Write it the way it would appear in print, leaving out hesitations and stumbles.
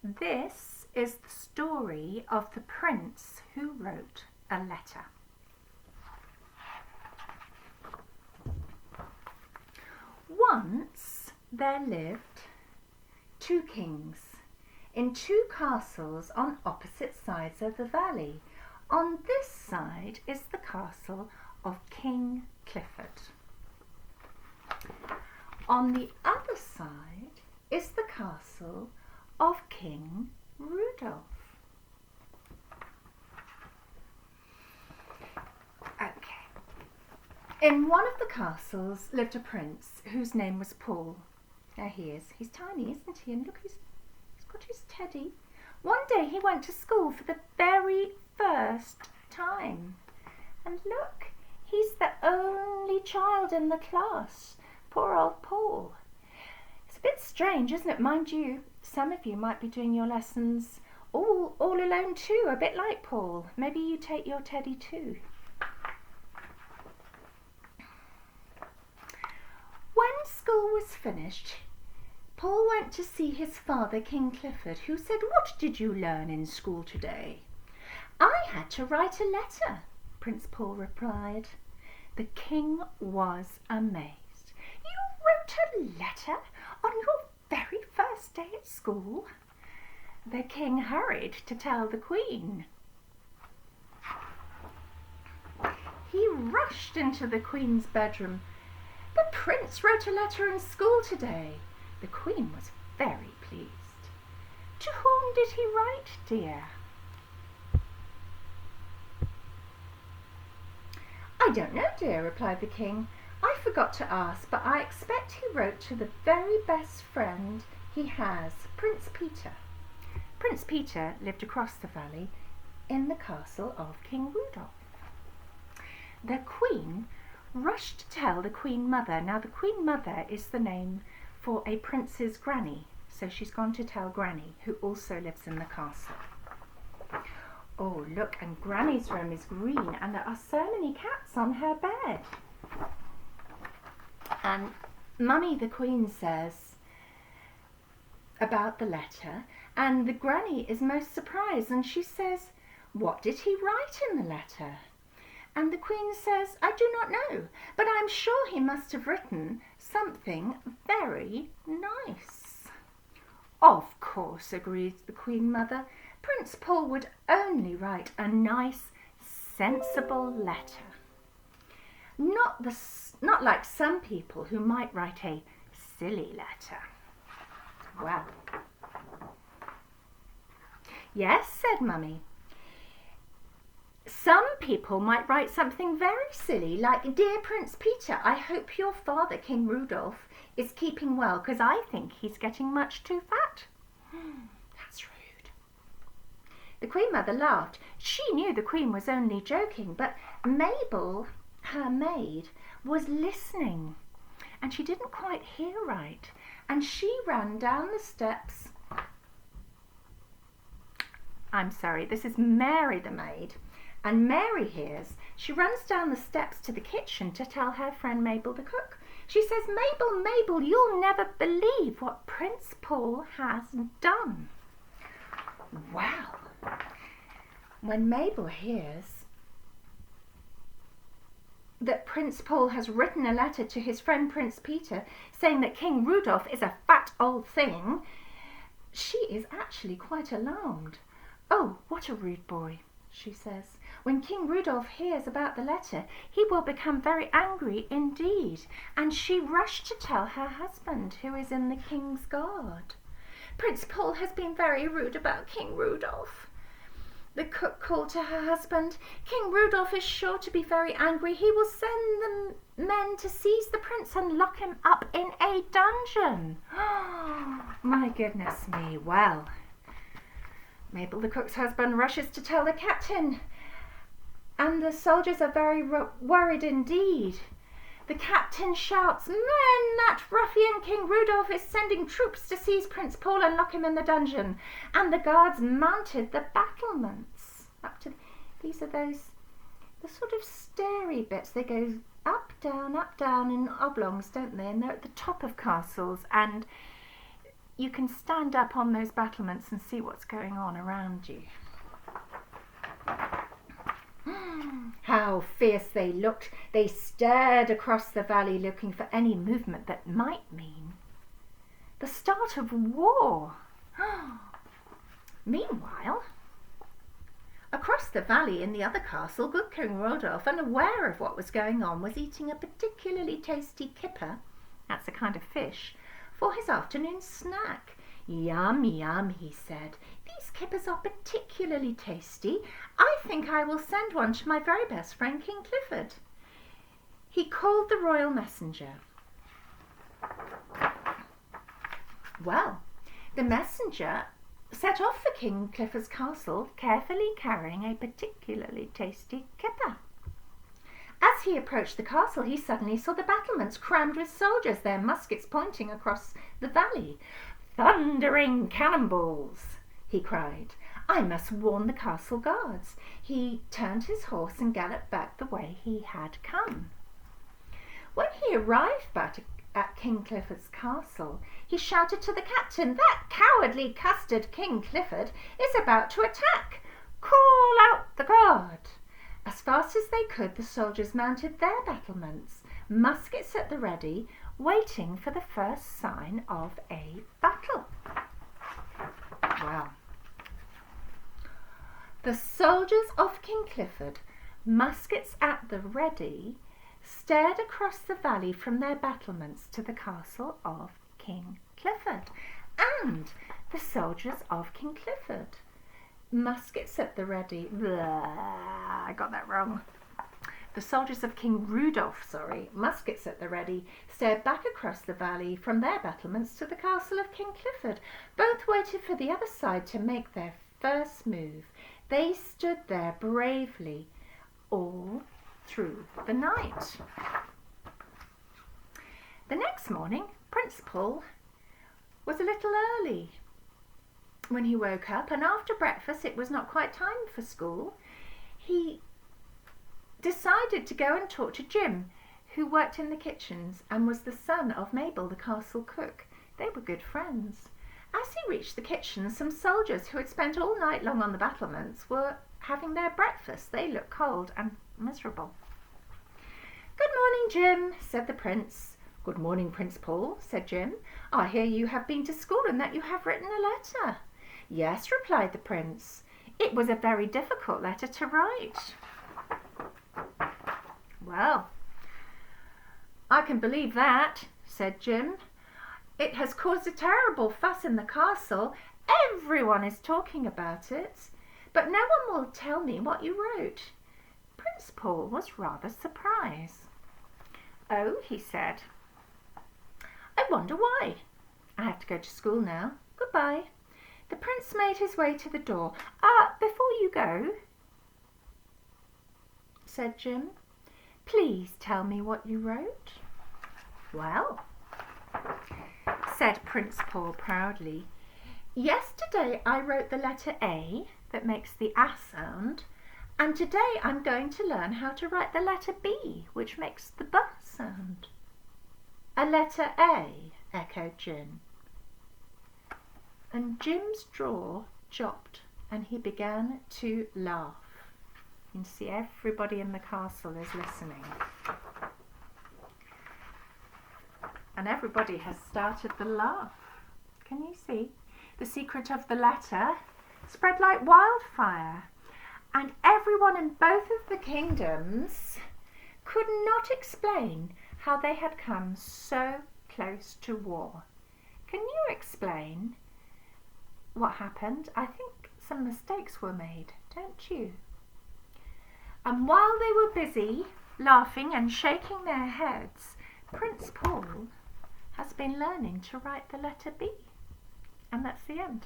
This is the story of the prince who wrote a letter. Once there lived two kings in two castles on opposite sides of the valley. On this side is the castle of King Clifford. On the other side is the castle of King Rudolph. Okay. In one of the castles lived a prince whose name was Paul. There he is. He's tiny, isn't he? And look, he's got his teddy. One day he went to school for the very first time. And look, he's the only child in the class. Poor old Paul. It's a bit strange, isn't it? Mind you, some of you might be doing your lessons all alone too, a bit like Paul. Maybe you take your teddy too. When school was finished, Paul went to see his father, King Clifford, who said, "What did you learn in school today?" "I had to write a letter," Prince Paul replied. The king was amazed. "You wrote a letter on your very first day at school?" The king hurried to tell the queen. He rushed into the queen's bedroom. "The prince wrote a letter in school today." The queen was very pleased. "To whom did he write, dear?" "I don't know, dear," replied the king. "I forgot to ask, but I expect he wrote to the very best friend he has, Prince Peter." Prince Peter lived across the valley in the castle of King Rudolph. The queen rushed to tell the queen mother. Now, the queen mother is the name for a prince's granny, so she's gone to tell Granny, who also lives in the castle. Oh, look, and Granny's room is green, and there are so many cats on her bed. And Mummy, the queen, says about the letter, and the Granny is most surprised, and she says, "What did he write in the letter?" And the queen says, "I do not know, but I'm sure he must have written something very nice." "Of course," agreed the queen mother. "Prince Paul would only write a nice, sensible letter. Not like some people who might write a silly letter." Well, "Yes," said Mummy. "Some people might write something very silly, like, 'Dear Prince Peter, I hope your father, King Rudolph, is keeping well, because I think he's getting much too fat.'" That's rude. The queen mother laughed. She knew the queen was only joking, but Mabel, her maid, was listening, and she didn't quite hear right, and she ran down the steps. I'm sorry, this is Mary the maid. And Mary hears. She runs down the steps to the kitchen to tell her friend Mabel the cook. She says, "Mabel, Mabel, you'll never believe what Prince Paul has done." Wow. When Mabel hears that Prince Paul has written a letter to his friend Prince Peter saying that King Rudolph is a fat old thing, she is actually quite alarmed. "Oh, what a rude boy," she says. "When King Rudolph hears about the letter, he will become very angry indeed." And she rushed to tell her husband, who is in the king's guard. "Prince Paul has been very rude about King Rudolph." The cook called to her husband, "King Rudolph is sure to be very angry. He will send the men to seize the prince and lock him up in a dungeon." Oh, my goodness me. Well, Mabel the cook's husband rushes to tell the captain, and the soldiers are very worried indeed. The captain shouts, "Men, that ruffian King Rudolph is sending troops to seize Prince Paul and lock him in the dungeon." And the guards mounted the battlements. These are the sort of stairy bits. They go up, down in oblongs, don't they? And they're at the top of castles. And you can stand up on those battlements and see what's going on around you. How fierce they looked. They stared across the valley looking for any movement that might mean the start of war. Meanwhile, across the valley in the other castle, good King Rudolph, unaware of what was going on, was eating a particularly tasty kipper, that's a kind of fish, for his afternoon snack. Yum, yum, he said. These kippers are particularly tasty. I think I will send one to my very best friend, King Clifford. He called the royal messenger. Well, the messenger set off for King Clifford's castle, carefully carrying a particularly tasty kipper. As he approached the castle, he suddenly saw the battlements crammed with soldiers, their muskets pointing across the valley. "Thundering cannonballs!" he cried. "I must warn the castle guards." He turned his horse and galloped back the way he had come. When he arrived back at King Clifford's castle, he shouted to the captain, "That cowardly custard King Clifford is about to attack. Call out the guard." As fast as they could, the soldiers mounted their battlements, muskets at the ready, waiting for the first sign of a battle. Wow. The soldiers of King Clifford, muskets at the ready, stared across the valley from their battlements to the castle of King Clifford. And the soldiers of King Clifford, muskets at the ready. Blah, I got that wrong. The soldiers of King Rudolph, muskets at the ready, stared back across the valley from their battlements to the castle of King Clifford. Both waited for the other side to make their first move. They stood there bravely all through the night. The next morning, Prince Paul was a little early when he woke up, and after breakfast, it was not quite time for school. He decided to go and talk to Jim, who worked in the kitchens and was the son of Mabel, the castle cook. They were good friends. As he reached the kitchen, some soldiers who had spent all night long on the battlements were having their breakfast. They looked cold and miserable. "Good morning, Jim," said the prince. "Good morning, Prince Paul," said Jim. "I hear you have been to school and that you have written a letter." "Yes," replied the prince. "It was a very difficult letter to write." "Well, I can believe that," said Jim. "It has caused a terrible fuss in the castle. Everyone is talking about it, but no one will tell me what you wrote." Prince Paul was rather surprised. "Oh," he said, "I wonder why. I have to go to school now. Goodbye." The prince made his way to the door. Before you go," said Jim, "please tell me what you wrote." "Well," said Prince Paul proudly, "yesterday I wrote the letter A that makes the A sound, and today I'm going to learn how to write the letter B, which makes the B sound." "A letter A," echoed Jim. And Jim's jaw dropped and he began to laugh. You can see everybody in the castle is listening. And everybody has started the laugh. Can you see? The secret of the letter spread like wildfire. And everyone in both of the kingdoms could not explain how they had come so close to war. Can you explain what happened? I think some mistakes were made, don't you? And while they were busy laughing and shaking their heads, Prince Paul has been learning to write the letter B. And that's the end.